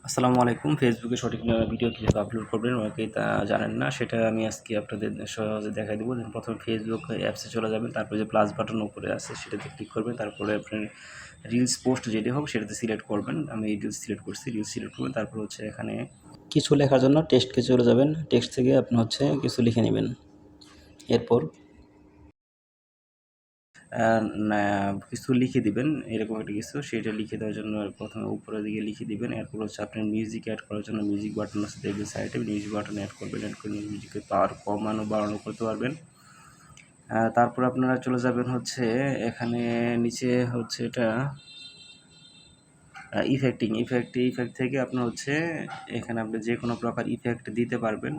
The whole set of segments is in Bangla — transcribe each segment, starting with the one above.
আসসালামু আলাইকুম। ফেসবুকে সঠিক ভিডিও কীভাবে আপলোড করবেন অনেকেই তা জানেন না। সেটা আমি আজকে আপনাদের সহজে দেখাই দেবো। প্রথমে ফেসবুক অ্যাপসে চলে যাবেন, তারপরে যে প্লাস বাটন উপরে আছে সেটাতে ক্লিক করবেন, তারপরে আপনার রিলস পোস্ট যেটি হোক সেটাতে সিলেক্ট করবেন। আমি এই রিলস সিলেক্ট করছি, রিলস সিলেক্ট করবেন। তারপর হচ্ছে এখানে কিছু লেখার জন্য টেক্সটকে চলে যাবেন, টেক্সট থেকে আপনি হচ্ছে কিছু লিখে নেবেন। এরপর না কিছু লিখে দিবেন, এরকম একটা কিছু, সেটা লিখে দেওয়ার জন্য প্রথমে উপরের দিকে লিখে দিবেন। এরপর হচ্ছে আপনার মিউজিক অ্যাড করার জন্য মিউজিক বাটন আছে দেখবেন সাইডে, মিউজিক বাটন অ্যাড করবেন। অ্যাড করে মিউজিকের পাওয়ার কমানো বাড়ানো করতে পারবেন। তারপর আপনারা চলে যাবেন হচ্ছে এখানে নিচে হচ্ছে এটা ইফেক্ট থেকে আপনার হচ্ছে এখানে আপনি যে কোনো প্রকার ইফেক্ট দিতে পারবেন।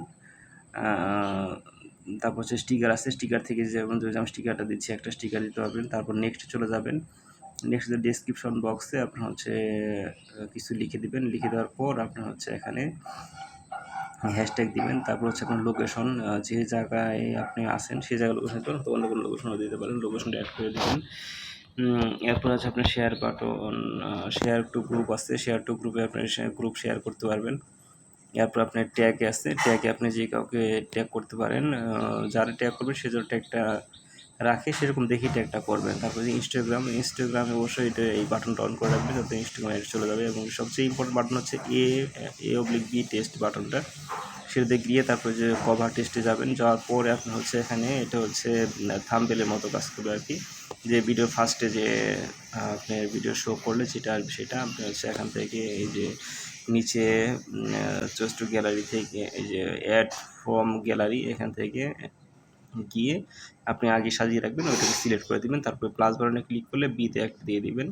তারপর হচ্ছে স্টিকার আছে, স্টিকার থেকে যেমন আমি স্টিকারটা দিচ্ছি, একটা স্টিকার দিতে পারবেন। তারপর নেক্সট চলে যাবেন। নেক্সট ডেসক্রিপশন বক্সে আপনার হচ্ছে কিছু লিখে দিবেন। লিখে দেওয়ার পর আপনার হচ্ছে এখানে হ্যাশট্যাগ দিবেন। তারপর হচ্ছে আপনার লোকেশন, যে জায়গায় আপনি আছেন সেই জায়গায় লোকেশন দিতে পারেন, তো অন্য কোনো লোকেশনও দিতে পারেন, লোকেশনটা অ্যাড করে দেবেন। এরপর আছে আপনার share button, share two group আছে, শেয়ার টু গ্রুপে আপনার গ্রুপ শেয়ার করতে পারবেন। এরপর আপনার ট্যাগ আছে, ট্যাগে আপনি যে কাউকে ট্যাগ করতে পারেন, যারা ট্যাগ করবেন সে যেন ট্যাগটা রাখে সেরকম দেখি ট্যাগটা করবেন। তারপর যে ইনস্টাগ্রামে অবশ্যই এটা এই বাটনটা অন করে রাখবেন যাতে ইনস্টাগ্রামে চলে যাবে। এবং সবচেয়ে ইম্পর্টেন্ট বাটন হচ্ছে এ/বি টেস্ট বাটনটা, সেটাতে গিয়ে তারপরে যে কভার টেস্টে যাবেন, যাওয়ার পরে আপনি হচ্ছে এখানে এটা হচ্ছে থাম্বনেলের মতো কাজ করবে আর কি, যে ভিডিও ফার্স্টে যে আপনার ভিডিও শো করলে যেটা আসবে সেটা আপনি হচ্ছে এখান থেকে এই যে নিচে চয়েস টু গ্যালারি থেকে এই যে অ্যাড ফ্রম গ্যালারি এখান থেকে গিয়ে আপনি আগে সাজিয়ে রাখবেন, ওইটাকে সিলেক্ট করে দিবেন। তারপরে প্লাস বাটনে ক্লিক করলে বিতে একটা দিয়ে দিবেন,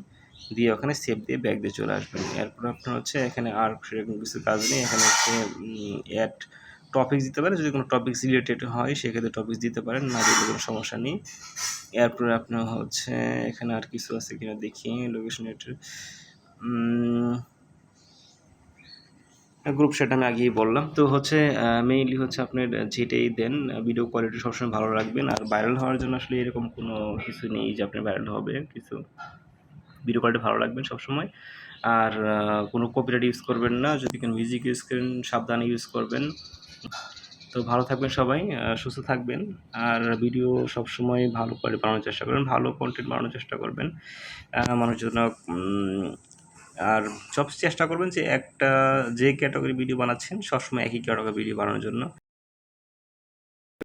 দিয়ে ওখানে সেভ দিয়ে ব্যাক দিয়ে চলে আসবেন। এরপর আপনার হচ্ছে এখানে আর সেরকম কিছু কাজ নেই। এখানে হচ্ছে অ্যাড টপিকস দিতে পারেন, যদি কোনো টপিকস রিলেটেড হয় সেক্ষেত্রে টপিকস দিতে পারেন, না দিলে কোনো সমস্যা নেই। এরপরে আপনার হচ্ছে এখানে আর কিছু আছে কিনা দেখি, লোকেশন গ্রুপ সেটা আমি আগেই বললাম। তো হচ্ছে মেইনলি হচ্ছে আপনার যেটাই দেন ভিডিও কোয়ালিটি সবসময় ভালো রাখবেন। আর ভাইরাল হওয়ার জন্য আসলে এরকম কোনো কিছু নেই যে আপনি ভাইরাল হবে, কিছু ভিডিও কোয়ালিটি ভালো রাখবেন সবসময়। আর কোনো কপিরাইট ইউজ করবেন না, যদি কোনো মিউজিক ইউজ করেন সাবধানে ইউজ করবেন। তো ভালো থাকবেন সবাই, সুস্থ থাকবেন। আর ভিডিও সবসময় ভালো করে বানানোর চেষ্টা করবেন, ভালো কন্টেন্ট বানানোর চেষ্টা করবেন মানুষের জন্য। আর সব চেষ্টা করবেন যে একটা যে ক্যাটাগরি ভিডিও বানাচ্ছেন সবসময় একই ক্যাটাগরি ভিডিও বানানোর জন্য।